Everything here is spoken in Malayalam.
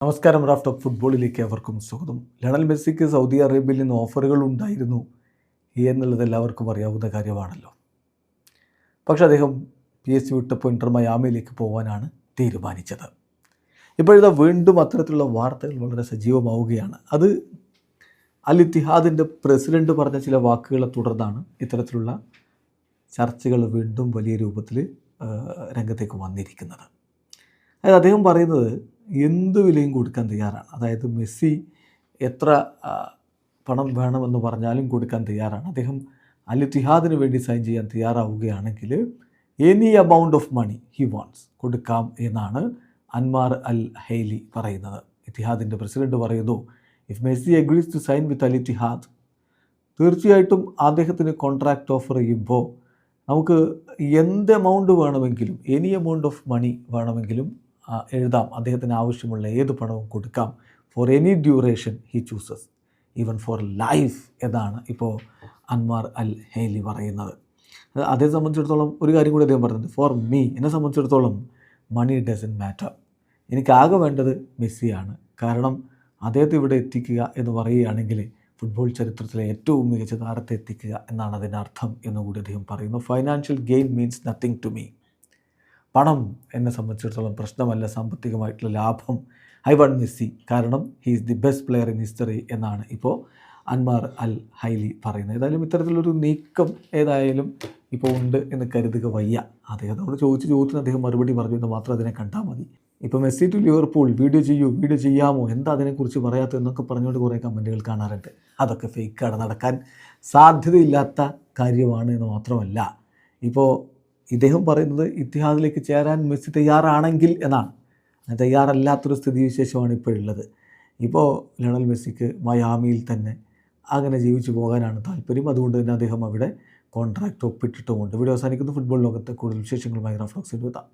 നമസ്കാരം. റാഫ് ടോക്ക് ഫുട്ബോളിലേക്ക് അവർക്കും സ്വാഗതം. ലയണൽ മെസ്സിക്ക് സൗദി അറേബ്യയിൽ നിന്ന് ഓഫറുകൾ ഉണ്ടായിരുന്നു എന്നുള്ളത് എല്ലാവർക്കും അറിയാവുന്ന കാര്യമാണല്ലോ. പക്ഷെ അദ്ദേഹം PSG വിട്ടപ്പോൾ ഇന്റർ മയാമിയിലേക്ക് പോകാനാണ് തീരുമാനിച്ചത്. ഇപ്പോഴിതാ വീണ്ടും അത്തരത്തിലുള്ള വാർത്തകൾ വളരെ സജീവമാവുകയാണ്. അത് അൽ ഇത്തിഹാദിൻ്റെ പ്രസിഡന്റ് പറഞ്ഞ ചില വാക്കുകളെ തുടർന്നാണ് ഇത്തരത്തിലുള്ള ചർച്ചകൾ വീണ്ടും വലിയ രൂപത്തിൽ രംഗത്തേക്ക് വന്നിരിക്കുന്നത്. അതായത് അദ്ദേഹം പറയുന്നത് എന്ത് വിലയും കൊടുക്കാൻ തയ്യാറാണ്. അതായത് മെസ്സി എത്ര പണം വേണമെന്ന് പറഞ്ഞാലും കൊടുക്കാൻ തയ്യാറാണ്. അദ്ദേഹം അൽ ഇത്തിഹാദിന് വേണ്ടി സൈൻ ചെയ്യാൻ തയ്യാറാവുകയാണെങ്കിൽ any amount of money he wants കൊടുക്കാം എന്നാണ് അൻമാർ അൽ ഹൈലി പറയുന്നത്. ഇത്തിഹാദിൻ്റെ പ്രസിഡന്റ് പറയുന്നു, if Messi agrees to sign with Al Ittihad, തീർച്ചയായിട്ടും അദ്ദേഹത്തിന് കോൺട്രാക്റ്റ് ഓഫർ ചെയ്യുമ്പോൾ നമുക്ക് എന്ത് എമൗണ്ട് വേണമെങ്കിലും, എനി എമൗണ്ട് ഓഫ് മണി വേണമെങ്കിലും എഴുതാം. അദ്ദേഹത്തിന് ആവശ്യമുള്ള ഏത് പണവും കൊടുക്കാം. For any duration he chooses, even for life എന്നാണ് ഇപ്പോൾ അൻമാർ അൽ ഹൈലി പറയുന്നത്. അദ്ദേഹത്തെ സംബന്ധിച്ചിടത്തോളം ഒരു കാര്യം കൂടി അദ്ദേഹം പറഞ്ഞത്, ഫോർ മീ, എന്നെ സംബന്ധിച്ചിടത്തോളം മണി ഡസൻ മാറ്റർ, എനിക്കാകെ വേണ്ടത് മെസ്സിയാണ്. കാരണം അദ്ദേഹത്തെ ഇവിടെ എത്തിക്കുക എന്ന് പറയുകയാണെങ്കിൽ ഫുട്ബോൾ ചരിത്രത്തിലെ ഏറ്റവും മികച്ച താരത്തെ എത്തിക്കുക എന്നാണ് അതിൻ്റെ അർത്ഥം എന്നുകൂടി അദ്ദേഹം പറയുന്നു. Financial gain means nothing to me. പണം എന്നെ സംബന്ധിച്ചിടത്തോളം പ്രശ്നമല്ല, സാമ്പത്തികമായിട്ടുള്ള ലാഭം. ഐ വാണ്ട് മെസ്സി, കാരണം he is the best player in history എന്നാണ് ഇപ്പോൾ അൻമാർ അൽ ഹൈലി പറയുന്നത്. ഏതായാലും ഇത്തരത്തിലൊരു നീക്കം ഏതായാലും ഇപ്പോൾ ഉണ്ട് എന്ന് കരുതുക വയ്യ. അദ്ദേഹത്തോട് ചോദ്യത്തിന് അദ്ദേഹം മറുപടി പറഞ്ഞു എന്ന് മാത്രം അതിനെ കണ്ടാൽ മതി. ഇപ്പോൾ മെസ്സി ടു ലിവർപൂൾ, വീഡിയോ ചെയ്യാമോ, എന്താ അതിനെക്കുറിച്ച് പറയാത്തതെന്നൊക്കെ പറഞ്ഞുകൊണ്ട് കുറേ കമൻറ്റുകൾ കാണാറുണ്ട്. അതൊക്കെ ഫേക്കാണ്, നടക്കാൻ സാധ്യതയില്ലാത്ത കാര്യമാണ് എന്ന് മാത്രമല്ല, ഇപ്പോൾ ഇദ്ദേഹം പറയുന്നത് ഇത്തിഹാദിലേക്ക് ചേരാൻ മെസ്സി തയ്യാറാണെങ്കിൽ എന്നാണ്. തയ്യാറല്ലാത്തൊരു സ്ഥിതിവിശേഷമാണ് ഇപ്പോഴുള്ളത്. ഇപ്പോൾ ലയണൽ മെസ്സിക്ക് മയാമിയിൽ തന്നെ അങ്ങനെ ജീവിച്ചു പോകാനാണ് താല്പര്യം. അതുകൊണ്ട് തന്നെ അദ്ദേഹം അവിടെ കോൺട്രാക്റ്റ് ഒപ്പിട്ടിട്ടുമുണ്ട്. വീഡിയോ അവസാനിക്കുന്നു. ഫുട്ബോൾ ലോകത്തെ കൂടുതൽ വിശേഷങ്ങളുമായി റാഫ് ടോക്സിൽ എത്താം.